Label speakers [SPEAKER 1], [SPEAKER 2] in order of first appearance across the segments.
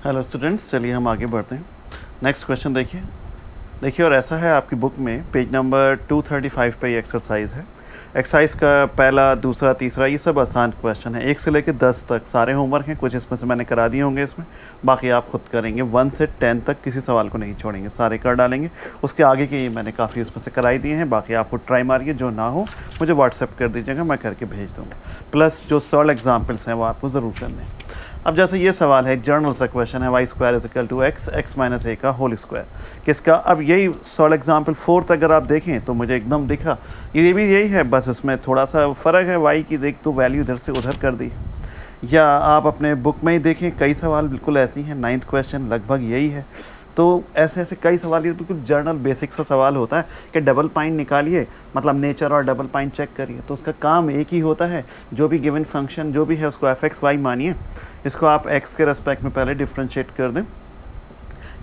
[SPEAKER 1] Hello students, चलिए हम आगे बढ़ते हैं। नेक्स्ट क्वेश्चन देखिए और ऐसा है आपकी बुक में पेज नंबर 235 पे ये एक्सरसाइज है। एक्सरसाइज का पहला, दूसरा, तीसरा ये सब आसान क्वेश्चन है। 1 से लेकर 10 तक सारे होमवर्क हैं। कुछ इसमें से मैंने करा दिए होंगे, इसमें बाकी आप खुद करेंगे। 1 से 10 तक किसी सवाल को नहीं छोड़ेंगे, सारे कर डालेंगे। उसके आगे के मैंने काफ़ी उसमें से कराई दिए हैं, बाकी आपको ट्राई मारिए, जो ना हो मुझे व्हाट्सएप कर दीजिएगा, मैं करके भेज दूँगा। प्लस जो सॉल्व एग्जाम्पल्स हैं वो आपको ज़रूर करने हैं। अब जैसे ये सवाल है, एक जर्नल सा क्वेश्चन है, y square is equal to x, x minus a का होल स्क्वायर किसका। अब यही सॉल्व एग्जाम्पल 4 अगर आप देखें तो मुझे एकदम दिखा, ये भी यही है, बस उसमें थोड़ा सा फ़र्क है। वाई की देख तो वैल्यू इधर से उधर कर दी। या आप अपने बुक में ही देखें, कई सवाल बिल्कुल ऐसे ही हैं। 9th क्वेश्चन लगभग यही है। तो ऐसे ऐसे कई सवाल, ये बिल्कुल जर्नल बेसिक्स का सवाल होता है कि डबल पॉइंट निकालिए, मतलब नेचर और डबल पॉइंट चेक करिए। तो उसका काम एक ही होता है, जो भी गिवन फंक्शन जो भी है उसको एफ एक्स वाई मानिए, इसको आप एक्स के रेस्पेक्ट में पहले डिफ्रेंशिएट कर दें,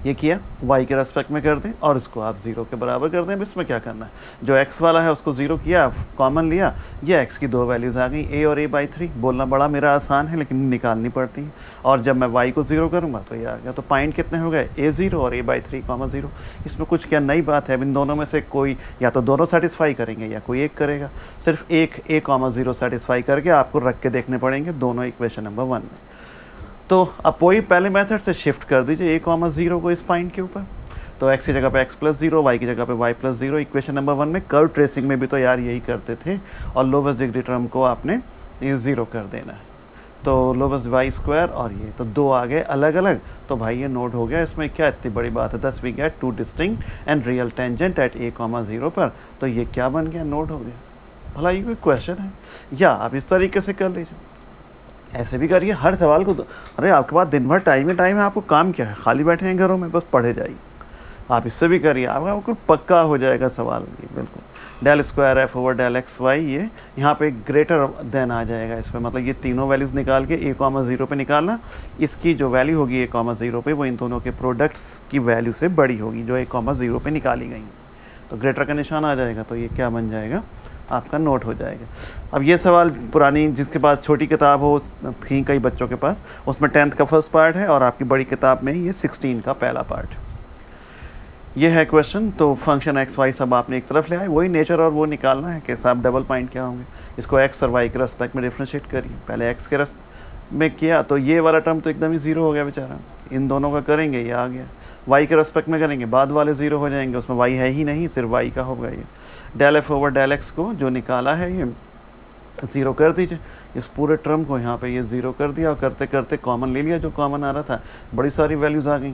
[SPEAKER 1] ये किया, वाई के रेस्पेक्ट में कर दें और इसको आप 0 के बराबर कर दें। अब इसमें क्या करना है, जो x वाला है उसको 0 किया, कॉमन लिया, ये x की दो वैल्यूज़ आ गई, a और a/3। बोलना बड़ा मेरा आसान है लेकिन निकालनी पड़ती है। और जब मैं y को 0 करूँगा तो ये आ गया। तो पॉइंट कितने हो गए, a0 और a/3, 0। इसमें कुछ क्या नई बात है, अब इन दोनों में से कोई या तो दोनों सेटिस्फाई करेंगे या कोई एक करेगा। सिर्फ एक a,0 सेटिस्फाई करके आपको रख के देखने पड़ेंगे दोनों इक्वेशन नंबर 1 में। तो अब वही पहले मेथड से शिफ्ट कर दीजिए a,0 को इस पॉइंट के ऊपर। तो x की जगह पे x + 0, y की जगह पे y + 0। इक्वेशन नंबर 1 में कर्व ट्रेसिंग में भी तो यार यही करते थे, और लोवेस्ट डिग्री टर्म को आपने ये 0 कर देना है। तो लोवेस्ट y स्क्वायर और ये तो दो आ गए अलग अलग। तो भाई ये नोट हो गया, इसमें क्या इतनी बड़ी बात है। Thus we get 2 distinct and real tangent at a,0 पर। तो ये क्या बन गया, नोट हो गया। भला ये कोई क्वेश्चन है? या आप इस तरीके से कर लीजिए, ऐसे भी करिए हर सवाल को। अरे आपके पास दिन भर टाइम है, आपको काम क्या है, खाली बैठे हैं घरों में, बस पढ़े जाइए। आप इससे भी करिए, आपका बिल्कुल पक्का हो जाएगा सवाल। ये बिल्कुल del square f over del x y, ये यहाँ पे ग्रेटर देन आ जाएगा इसमें, मतलब ये तीनों वैल्यूज़ निकाल के a,0 पे निकालना। इसकी जो वैल्यू होगी a,0 पे, वो इन दोनों के प्रोडक्ट्स की वैल्यू से बड़ी होगी जो a,0 पे निकाली गई। तो ग्रेटर का निशान आ जाएगा, तो ये क्या बन जाएगा, आपका नोट हो जाएगा। अब ये सवाल पुरानी, जिसके पास छोटी किताब हो थी कई बच्चों के पास, उसमें 10th का फर्स्ट पार्ट है, और आपकी बड़ी किताब में ये 16 का पहला पार्ट। ये है क्वेश्चन। तो फंक्शन एक्स वाई सब आपने एक तरफ ले आए, वही नेचर और वो निकालना है कि साहब डबल पॉइंट क्या होंगे। इसको एक्स और वाई के रेस्पेक्ट में डिफ्रेंशिएट करिए। पहले एक्स के रेस्पेक्ट में किया तो ये वाला टर्म तो एकदम ही 0 हो गया बेचारा, इन दोनों का करेंगे ये आ गया। वाई के रेस्पेक्ट में करेंगे, बाद वाले 0 हो जाएंगे, उसमें वाई है ही नहीं, सिर्फ वाई का होगा। ये del f over del x को जो निकाला है ये 0 कर दीजिए। इस पूरे टर्म को यहाँ पे ये 0 कर दिया, और करते करते कॉमन ले लिया, जो कॉमन आ रहा था, बड़ी सारी वैल्यूज़ आ गई।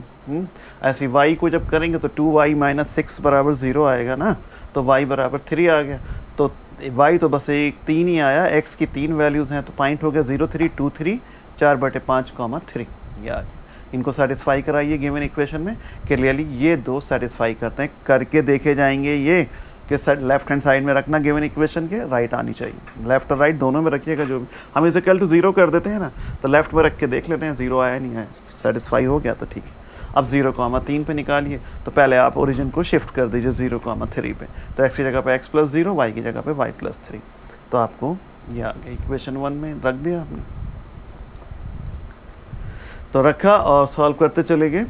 [SPEAKER 1] ऐसी y को जब करेंगे तो 2y - 6 बराबर 0 आएगा ना, तो y बराबर 3 आ गया। तो y तो बस एक 3 ही आया, x की 3 वैल्यूज़ हैं, तो पॉइंट हो गया 0 3 2 3 4/5, 3 ये आ गया। इनको सेटिस्फाई कराइए गिवन इक्वेशन में। क्लियरली ये दो सेटिस्फाई करते हैं, करके देखे जाएंगे ये कि लेफ्ट हैंड साइड में रखना गिवन इक्वेशन के, राइट आनी चाहिए। लेफ्ट और राइट दोनों में रखिएगा। जो भी हम इसे इक्वल टू 0 कर देते हैं ना, तो लेफ्ट में रख के देख लेते हैं 0 आया नहीं आया, सेटिस्फाई हो गया तो ठीक है। अब 0,3 पे निकालिए। तो पहले आप ओरिजिन को शिफ्ट कर दीजिए 0,3 पे। तो x की जगह पे x + 0, y की जगह पे y + 3। तो आपको ये आ गया, इक्वेशन 1 में रख दिया आपने, तो रखा और सॉल्व करते चले गए।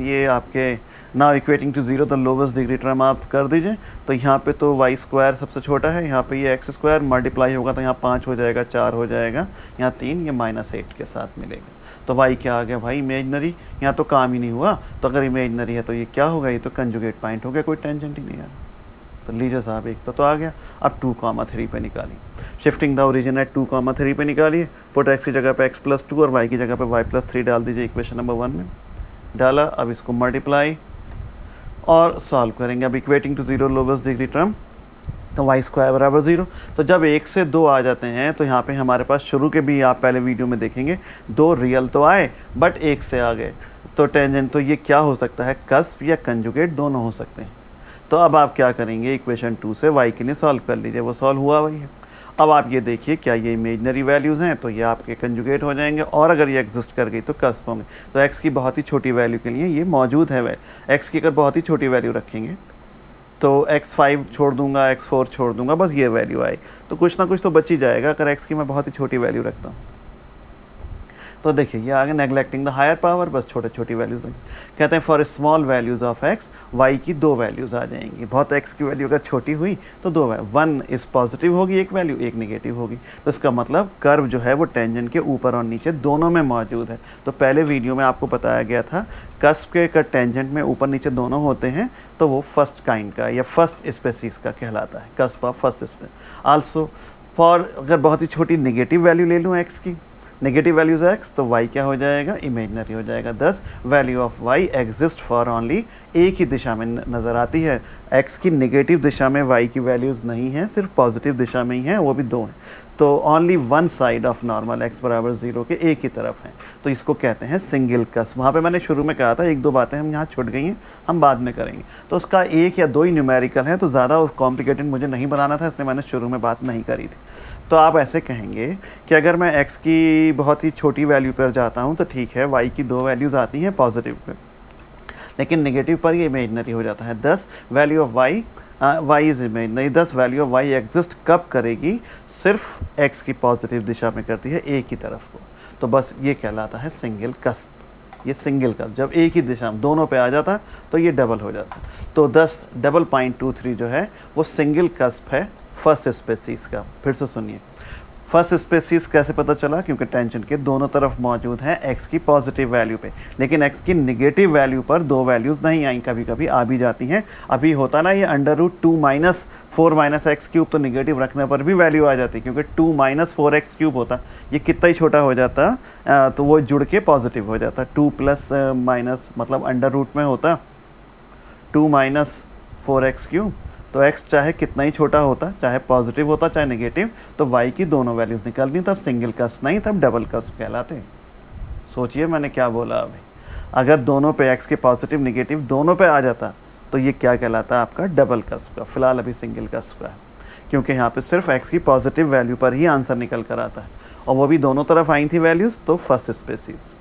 [SPEAKER 1] ये आपके now equating to 0 the lowest degree term आप कर दीजिए। तो यहाँ पे तो y स्क्वायर सबसे छोटा है, यहाँ पे ये x स्क्वायर मल्टीप्लाई होगा तो यहाँ 5 हो जाएगा, 4 हो जाएगा, यहाँ 3, ये -8 के साथ मिलेगा। तो y क्या आ गया भाई, इमेजनरी। यहाँ तो काम ही नहीं हुआ, तो अगर इमेजनरी है तो ये क्या होगा, ये तो कंजुगेट पॉइंट हो गया, कोई टेंजेंट ही नहीं है। तो लीजिए साहब, एक तो आ गया। अब 2,3 पे निकालिए, शिफ्टिंग द ओरिजिन एट 2,3 पे निकालिए। पुट x की जगह पे x + 2 और y की जगह पे y + 3 डाल दीजिए इक्वेशन नंबर 1 में। डाला, अब इसको मल्टीप्लाई और सॉल्व करेंगे। अब equating to 0 lowest degree term, तो y स्क्वायर बराबर 0। तो जब 1 से 2 आ जाते हैं तो यहाँ पे हमारे पास शुरू के भी, आप पहले वीडियो में देखेंगे, 2 रियल तो आए बट 1 से आ गए। तो टेंजेंट तो ये क्या हो सकता है, कस्प या कंजुगेट, दोनों हो सकते हैं। तो अब आप क्या करेंगे, इक्वेशन 2 से y के लिए सॉल्व कर लीजिए, वो सॉल्व हुआ वही है। अब आप ये देखिए, क्या ये इमेजनरी वैल्यूज़ हैं, तो ये आपके कंजुगेट हो जाएंगे, और अगर ये एग्जिस्ट कर गई तो कस्प होंगे। तो x की बहुत ही छोटी वैल्यू के लिए ये मौजूद है। x की अगर बहुत ही छोटी वैल्यू रखेंगे तो x5 छोड़ दूंगा, x4 छोड़ दूंगा, बस ये वैल्यू आए तो कुछ ना कुछ तो बच ही जाएगा, अगर x की मैं बहुत ही छोटी वैल्यू रखता हूँ। तो देखिए ये आगे नेगलेक्टिंग द हायर पावर, बस छोटे छोटी वैल्यूज कहते हैं for small values of x y की दो वैल्यूज़ आ जाएंगी। बहुत एक्स की वैल्यू अगर छोटी हुई तो दो वन इस पॉजिटिव होगी एक वैल्यू, एक नेगेटिव होगी। तो इसका मतलब कर्व जो है वो टेंजेंट के ऊपर और नीचे दोनों में मौजूद है। तो पहले वीडियो में आपको बताया गया था कस्प के टेंजेंट में ऊपर नीचे दोनों होते हैं, तो वो फर्स्ट काइंड का या फर्स्ट स्पेसीज का कहलाता है, cusp of first species. Also for अगर बहुत ही छोटी नेगेटिव वैल्यू ले लूँ एक्स की, नेगेटिव वैल्यूज एक्स, तो y क्या हो जाएगा, इमेजनरी हो जाएगा। दस value of y exist for only, एक ही दिशा में नज़र आती है। x की नेगेटिव दिशा में y की वैल्यूज़ नहीं हैं, सिर्फ पॉजिटिव दिशा में ही हैं, वो भी दो हैं। तो only one side of normal x बराबर 0 के एक ही तरफ है, तो इसको कहते हैं सिंगल कस्प। वहाँ पे मैंने शुरू में कहा था एक दो बातें हम यहाँ छूट गई हैं, हम बाद में करेंगे। तो उसका एक या दो ही न्यूमेरिकल है, तो ज़्यादा कॉम्प्लिकेटेड मुझे नहीं बनाना था, इसलिए मैंने शुरू में बात नहीं करी थी। तो आप ऐसे कहेंगे कि अगर मैं x की बहुत ही छोटी वैल्यू पर जाता हूँ तो ठीक है, y की दो वैल्यूज़ आती हैं पॉजिटिव पे, लेकिन नेगेटिव पर ये इमेजनरी हो जाता है। 10 value of y is imaginary. 10 value of y exist कब करेगी, सिर्फ x की पॉजिटिव दिशा में करती है, एक ही तरफ को। तो बस ये कहलाता है सिंगल कस्प। ये सिंगल कस्प जब एक ही दिशा में दोनों पे आ जाता तो ये डबल हो जाता। तो 10 डबल.23 जो है वो सिंगल कस्प है फर्स्ट स्पेसीज का। फिर से सुनिए, फर्स्ट स्पेसीज कैसे पता चला, क्योंकि टेंजेंट के दोनों तरफ मौजूद है x की पॉजिटिव वैल्यू पे, लेकिन x की नेगेटिव वैल्यू पर दो वैल्यूज़ नहीं आई, कभी कभी आ भी जाती हैं। अभी होता ना ये √2 माइनस 4 माइनस एक्स क्यूब, तो नेगेटिव रखने पर भी वैल्यू आ जाती, क्योंकि 2 माइनस 4x क्यूब होता, ये कितना ही छोटा हो जाता तो वो जुड़ के पॉजिटिव हो जाता। 2 प्लस माइनस मतलब √, में होता 2 माइनस 4x क्यूब, तो x चाहे कितना ही छोटा होता, चाहे पॉजिटिव होता चाहे नेगेटिव, तो y की दोनों वैल्यूज़ निकलती, तब सिंगल कस्प नहीं, तब डबल कस्प कहलाते। सोचिए मैंने क्या बोला अभी, अगर दोनों पे x के पॉजिटिव नेगेटिव दोनों पे आ जाता तो ये क्या कहलाता आपका, डबल कस्प का। फिलहाल अभी सिंगल कस्प का है, क्योंकि यहाँ पे सिर्फ x की पॉजिटिव वैल्यू पर ही आंसर निकल कर आता है, और वो भी दोनों तरफ आई थी वैल्यूज़, तो फर्स्ट स्पेसीज।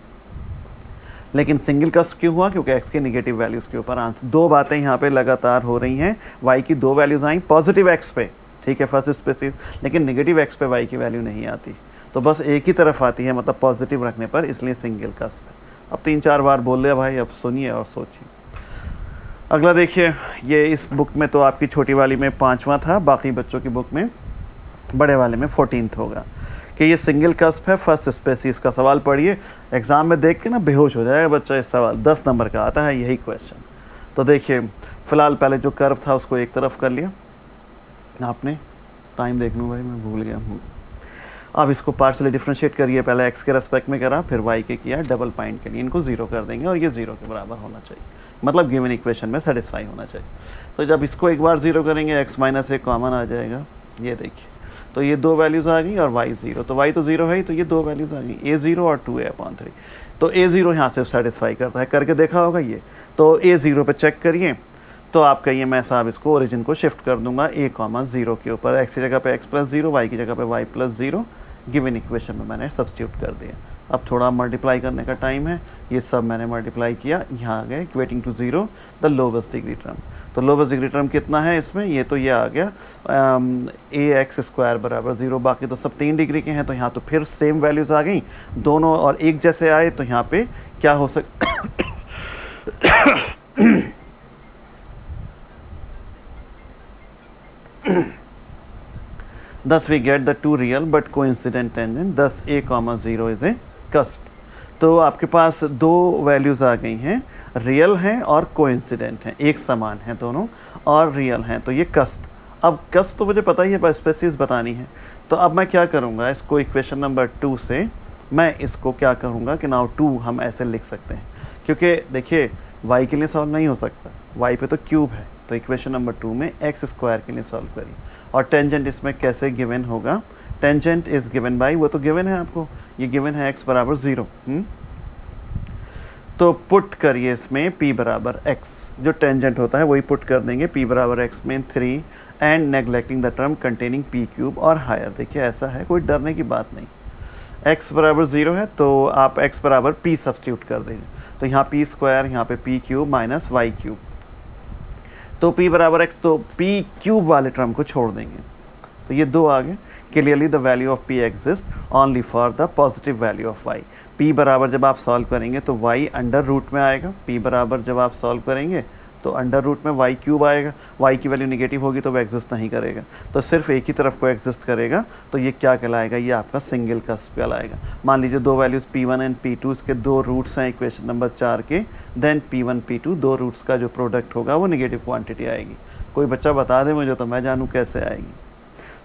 [SPEAKER 1] लेकिन सिंगल कस्प क्यों हुआ, क्योंकि x के नेगेटिव वैल्यूज़ के ऊपर आंसर। दो बातें यहाँ पे लगातार हो रही हैं, y की दो वैल्यूज़ आई पॉजिटिव x पे, ठीक है फर्स्ट स्पेसीज, लेकिन नेगेटिव x पे y की वैल्यू नहीं आती, तो बस एक ही तरफ आती है, मतलब पॉजिटिव रखने पर, इसलिए सिंगल कस्प है। अब 3-4 बार बोल दिया भाई, अब सुनिए और सोचिए। अगला देखिए, ये इस बुक में तो आपकी छोटी वाली में 5वां था, बाकी बच्चों की बुक में बड़े वाले में 14th होगा कि ये सिंगल कस्प है फर्स्ट स्पेसीज का। सवाल पढ़िए, एग्ज़ाम में देख के ना बेहोश हो जाएगा बच्चा। इस सवाल 10 नंबर का आता है यही क्वेश्चन। तो देखिए फ़िलहाल पहले जो कर्व था उसको एक तरफ कर लिया आपने, टाइम देख लूँ भाई मैं भूल गया हूँ। अब इसको पार्शियली डिफ्रेंशिएट करिए, पहले x के रेस्पेक्ट में करा, फिर y के किया, डबल पॉइंट के लिए इनको 0 कर देंगे, और ये 0 के बराबर होना चाहिए, मतलब गिवन इक्वेशन में सेटिस्फाई होना चाहिए। तो जब इसको एक बार 0 करेंगे, x माइनस 1 कॉमन आ जाएगा, ये देखिए, तो ये दो वैल्यूज़ आ गई और y 0, तो y तो 0 है ही, तो ये दो वैल्यूज़ आ गई, a 0 और 2a/3। तो a 0 यहाँ से सेटिस्फाई करता है, करके देखा होगा ये। तो a 0 पे चेक करिए, तो आप कहिए मैं साहब इसको ओरिजिन को शिफ्ट कर दूंगा a,0 के ऊपर, x की जगह पे x प्लस 0, y की जगह पे y प्लस 0, गिवन इक्वेशन में मैंने सब्स्टिट्यूट कर दिया। अब थोड़ा मल्टीप्लाई करने का टाइम है, ये सब मैंने मल्टीप्लाई किया, यहाँ आ गया equating to 0 the lowest degree term. तो लोवेस्ट डिग्री टर्म कितना है इसमें, ये तो ये आ गया ax² बराबर 0, बाकी तो सब 3 डिग्री के हैं, तो यहाँ तो फिर सेम वैल्यूज़ आ गई, दोनों और एक जैसे आए, तो यहाँ पे क्या हो Thus we get the two real but coincident tangent, thus a,0 is a cusp। तो आपके पास दो वैल्यूज़ आ गई हैं, रियल हैं और कोइंसिडेंट हैं, एक समान हैं दोनों और रियल हैं, तो ये कस्प। अब कस्प तो मुझे पता ही है, पर स्पेसीज बतानी है, तो अब मैं क्या करूँगा, इसको इक्वेशन नंबर 2 से मैं इसको क्या करूँगा कि नाउ 2 हम ऐसे लिख सकते हैं, क्योंकि देखिए y के लिए सॉल्व नहीं हो सकता, y पे तो क्यूब है, तो इक्वेशन नंबर 2 में x² के लिए सॉल्व करिए। और टेंजेंट इसमें कैसे गिवन होगा, टेंजेंट इज़ गिवन बाई, वो तो गिवन है आपको, ये गिवन है x बराबर 0, तो पुट करिए इसमें p बराबर x, जो टेंजेंट होता है वही पुट कर देंगे, p बराबर x में 3 and neglecting the term containing p³ और हायर। देखिए ऐसा है, कोई डरने की बात नहीं, x बराबर 0 है तो आप x बराबर p सब्स्टिट्यूट कर देंगे, तो यहाँ p², यहाँ पे p³ माइनस y³, तो p बराबर x, तो p³ वाले टर्म को छोड़ देंगे, तो ये 2 आ गए। Clearly the value of p exist only for the positive value of y। p बराबर जब आप सॉल्व करेंगे तो y अंडर रूट में आएगा, p बराबर जब आप सॉल्व करेंगे तो अंडर रूट में y क्यूब आएगा, y की वैल्यू नेगेटिव होगी तो वो एग्जिस्ट नहीं करेगा, तो सिर्फ एक ही तरफ को एग्जिस्ट करेगा, तो ये क्या कहलाएगा, ये आपका सिंगल कस्प कहलाएगा। मान लीजिए 2 वैल्यूज़ p1 एंड p2, इसके 2 रूट्स हैं इक्वेशन नंबर 4 के, देन p1 p2 2 रूट्स का जो प्रोडक्ट होगा वो नेगेटिव क्वांटिटी आएगी। कोई बच्चा बता दे मुझे तो मैं जानूँ कैसे आएगी।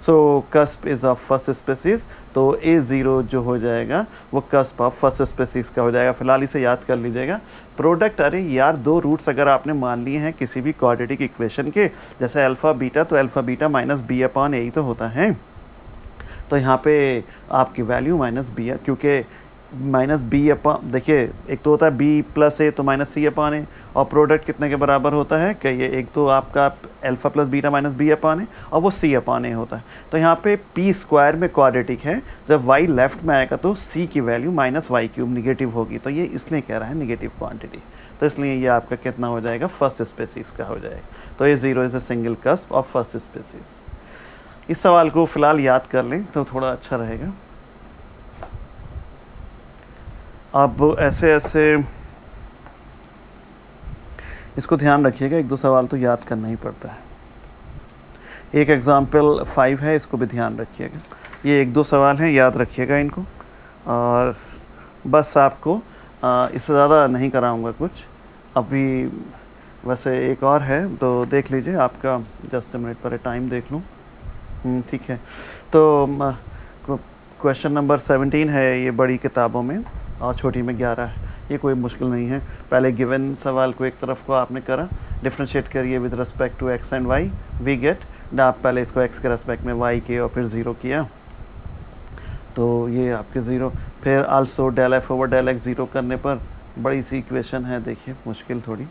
[SPEAKER 1] So cusp is of first species, तो A0 जो हो जाएगा वो कस्प ऑफ फर्स्ट स्पेसीज का हो जाएगा। फिलहाल इसे याद कर लीजिएगा। प्रोडक्ट, अरे यार 2 रूट्स अगर आपने मान लिए हैं किसी भी क्वाड्रेटिक इक्वेशन के, जैसे अल्फ़ा बीटा, तो alpha beta minus b upon a ही तो होता है। तो यहाँ पे आपकी वैल्यू माइनस बी है, क्योंकि माइनस बी अपॉन, देखिए एक तो होता है बी प्लस ए तो माइनस सी अपॉन ए, और प्रोडक्ट कितने के बराबर होता है कि ये एक तो आपका alpha plus beta minus b upon a और वो सी अपॉन ए होता है। तो यहाँ पे पी स्क्वायर में क्वाड्रेटिक है, जब वाई लेफ्ट में आएगा तो सी की value minus Y cube negative होगी, तो ये इसलिए कह रहा है निगेटिव क्वांटिटी, तो इसलिए ये आपका कितना हो जाएगा, फर्स्ट स्पेसीज का हो जाएगा। तो A0 is a single cusp of first species. इस सवाल को फ़िलहाल याद कर लें तो थोड़ा अच्छा रहेगा। अब ऐसे ऐसे इसको ध्यान रखिएगा, 1-2 सवाल तो याद करना ही पड़ता है। एक एग्ज़ाम्पल 5 है, इसको भी ध्यान रखिएगा। ये 1-2 सवाल हैं, याद रखिएगा इनको, और बस आपको इससे ज़्यादा नहीं कराऊंगा कुछ अभी। वैसे एक और है तो देख लीजिए, आपका जस्ट मिनट पर टाइम देख लूँ, ठीक है। तो क्वेश्चन नंबर 17 है ये बड़ी किताबों में, और छोटी में 11 है। ये कोई मुश्किल नहीं है। पहले गिवन सवाल को एक तरफ को आपने करा, डिफ्रेंशिएट करिए with respect to x and y, we get, आप पहले इसको x के रिस्पेक्ट में y किए और फिर 0 किया, तो ये आपके 0। फिर also del f over del x 0 करने पर बड़ी सी इक्वेशन है, देखिए मुश्किल थोड़ी।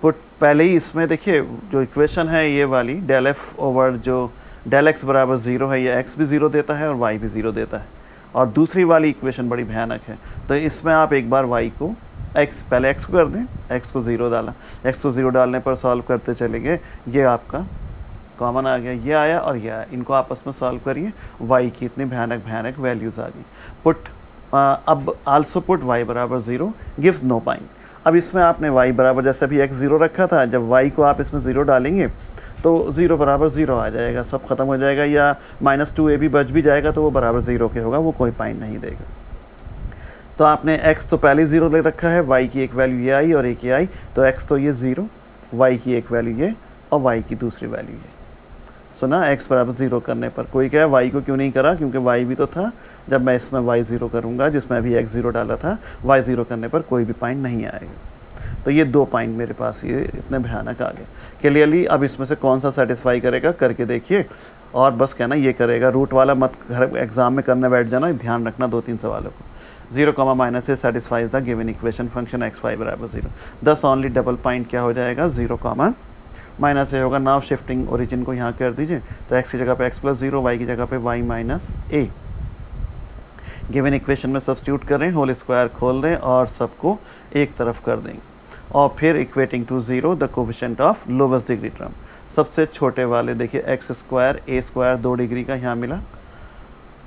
[SPEAKER 1] पुट पहले ही इसमें देखिए जो इक्वेशन है ये वाली, डेल f ओवर जो डेल x बराबर 0 है, ये x भी 0 देता है और y भी 0 देता है, और दूसरी वाली इक्वेशन बड़ी भयानक है। तो इसमें आप एक बार y को x, पहले x को कर दें, x को 0 डाला, x को 0 डालने पर सॉल्व करते चलेंगे, ये आपका कॉमन आ गया, ये आया और ये आया, इनको आपस में सॉल्व करिए, y की इतनी भयानक भयानक वैल्यूज़ आ गई। पुट अब आल्सो पुट y बराबर 0 गिव्स नो पॉइंट। अब इसमें आपने y बराबर, जैसे अभी x 0 रखा था, जब y को आप इसमें 0 डालेंगे तो 0 बराबर 0 आ जाएगा, सब ख़त्म हो जाएगा, या -2a भी बच भी जाएगा तो वो बराबर 0 के होगा, वो कोई पॉइंट नहीं देगा। तो आपने x तो पहले 0 ले रखा है, y की एक वैल्यू ये आई और एक ये आई, तो x तो ये 0, y की एक वैल्यू ये और y की दूसरी वैल्यू ये। सुना, x बराबर 0 करने पर कोई कहे y को क्यों नहीं करा, क्योंकि y भी तो था, जब मैं इसमें y 0 करूँगा जिसमें अभी x 0 डाला था, y 0 करने पर कोई भी पॉइंट नहीं आएगा। तो ये 2 पॉइंट मेरे पास ये इतने भयानक आ गए। क्लियरली अब इसमें से कौन सा सेटिस्फाई करेगा करके देखिए, और बस कहना ये करेगा, रूट वाला मत घर एग्जाम में करने बैठ जाना, ध्यान रखना 2-3 सवालों को। 0, minus A satisfies the given equation function x5 बराबर 0। दस ओनली डबल पॉइंट क्या हो जाएगा, 0, माइनस ए होगा। नाउ शिफ्टिंग ओरिजिन को यहाँ कर दीजिए, तो x की जगह पे x प्लस 0, y की जगह पे y माइनस ए। गिवन इक्वेशन में सब्स्टिट्यूट करें, होल स्क्वायर खोल दें और सबको एक तरफ कर देंगे, और फिर equating to 0 the coefficient of lowest degree term. सबसे छोटे वाले देखिए x square a square 2 degree का यहाँ मिला,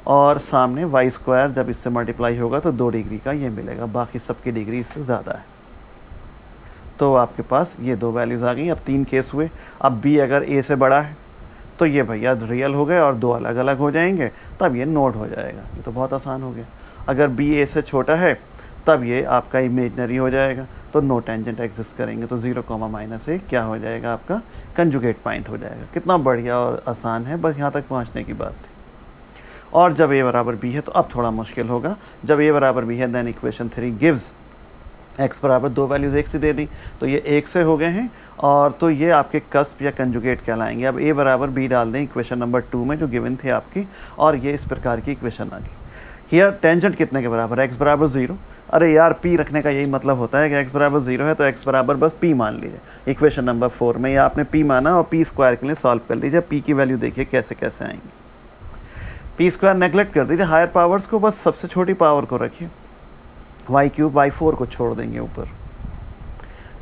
[SPEAKER 1] और सामने y स्क्वायर जब इससे मल्टीप्लाई होगा तो 2 डिग्री का ये मिलेगा, बाकी सबकी डिग्री इससे ज़्यादा है। तो आपके पास ये 2 वैल्यूज़ आ गई। अब 3 केस हुए। अब b अगर a से बड़ा है तो ये भैया रियल हो गए और 2 अलग अलग हो जाएंगे, तब ये नोट हो जाएगा। ये तो बहुत आसान हो गया। अगर b a से छोटा है तब ये आपका इमेजनरी हो जाएगा, तो नो टेंजेंट एग्जिस्ट करेंगे, तो 0, माइनस ए क्या हो जाएगा, आपका कंजुगेट पॉइंट हो जाएगा। कितना बढ़िया और आसान है, बस यहाँ तक पहुँचने की बात थी। और जब a बराबर b है तो अब थोड़ा मुश्किल होगा। जब a बराबर b है देन इक्वेशन 3 गिव्स x बराबर 2 वैल्यूज़ एक से दे दी, तो ये एक से हो गए हैं, और तो ये आपके कस्प या कंजुगेट कहलाएंगे। अब a बराबर b डाल दें इक्वेशन नंबर 2 में जो गिवन थे आपकी, और ये इस प्रकार की इक्वेशन आ गई। हियर टेंजेंट कितने के बराबर, x बराबर 0। अरे यार p रखने का यही मतलब होता है कि x बराबर 0 है तो x बराबर बस p मान लीजिए। इक्वेशन नंबर 4 में ये आपने p माना और p स्क्वायर के लिए सॉल्व कर लीजिए। p की वैल्यू देखिए कैसे कैसे आएंगी। p स्क्वायर नेगलेक्ट कर दीजिए, हायर पावर्स को बस सबसे छोटी पावर को रखिए, y क्यूब y4 को छोड़ देंगे ऊपर।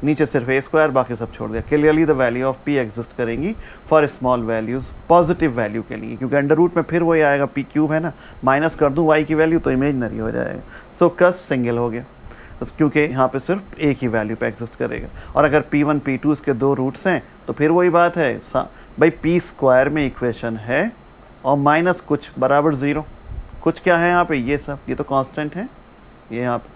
[SPEAKER 1] नीचे सिर्फ ए स्क्वायर, बाकी सब छोड़ दिया। Clearly the value of p exist करेंगी for small values positive value के लिए, क्योंकि अंडर रूट में फिर वही आएगा, पी क्यूब है ना, माइनस कर दूँ वाई की वैल्यू तो इमेजनरी हो जाएगा। सो कस्प सिंगल हो गया क्योंकि यहाँ पे सिर्फ एक ही वैल्यू पे एग्जिस्ट करेगा। और अगर P1 P2 इसके दो रूट्स हैं तो फिर वही बात है भाई, पी स्क्वायर में इक्वेशन है और माइनस कुछ बराबर ज़ीरो, कुछ क्या है यहाँ पे, ये सब ये तो कांस्टेंट है ये यहाँ पे।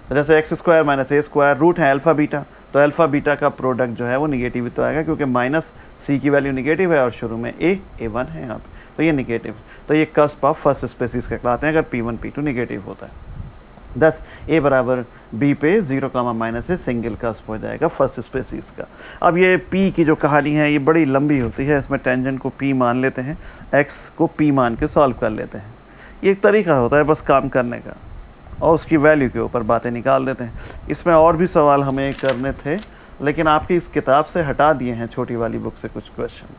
[SPEAKER 1] तो जैसे एक्स स्क्वायर माइनस ए स्क्वायर, रूट है अल्फ़ा बीटा, तो अल्फ़ा बीटा का प्रोडक्ट जो है वो निगेटिव ही तो आएगा, क्योंकि माइनस सी की वैल्यू निगेटिव है और शुरू में A1 है यहाँ पे, तो ये निगेटिव है। तो ये कस्प ऑफ फर्स्ट स्पेसिस कहलाते हैं अगर P1 P2 निगेटिव होता है। दस ए बराबर बी पे 0, माइनस से सिंगल कस्प हो जाएगा फर्स्ट स्पेसिस का। अब ये पी की जो कहानी है ये बड़ी लंबी होती है, इसमें टेंजेंट को पी मान लेते हैं, एक्स को पी मान के सॉल्व कर लेते हैं। ये एक तरीका होता है बस काम करने का, और उसकी वैल्यू के ऊपर बातें निकाल देते हैं। इसमें और भी सवाल हमें करने थे, लेकिन आपकी इस किताब से हटा दिए हैं, छोटी वाली बुक से कुछ क्वेश्चन।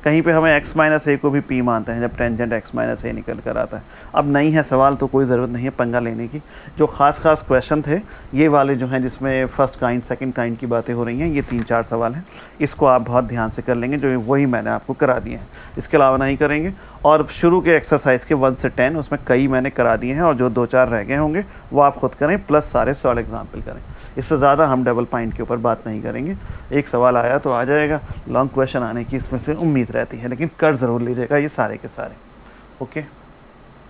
[SPEAKER 1] कहीं पे हमें x माइनस ए को भी p मानते हैं जब टेंजेंट x माइनस ए निकल कर आता है। अब नहीं है सवाल तो कोई ज़रूरत नहीं है पंगा लेने की। जो ख़ास क्वेश्चन थे ये वाले जो हैं, जिसमें फर्स्ट काइंड सेकंड काइंड की बातें हो रही हैं, ये 3-4 सवाल हैं, इसको आप बहुत ध्यान से कर लेंगे, जो वही मैंने आपको करा दिए हैं, इसके अलावा नहीं करेंगे। और शुरू के एक्सरसाइज के 1 से 10 उसमें कई मैंने करा दिए हैं, और जो 2-4 रह गए होंगे वो आप खुद करें, प्लस सारे सॉल्व एग्जाम्पल करें। इससे ज़्यादा हम डबल पॉइंट के ऊपर बात नहीं करेंगे। एक सवाल आया तो आ जाएगा, लॉन्ग क्वेश्चन आने की इसमें से उम्मीद रहती है, लेकिन कर ज़रूर लीजिएगा ये सारे के सारे। ओके।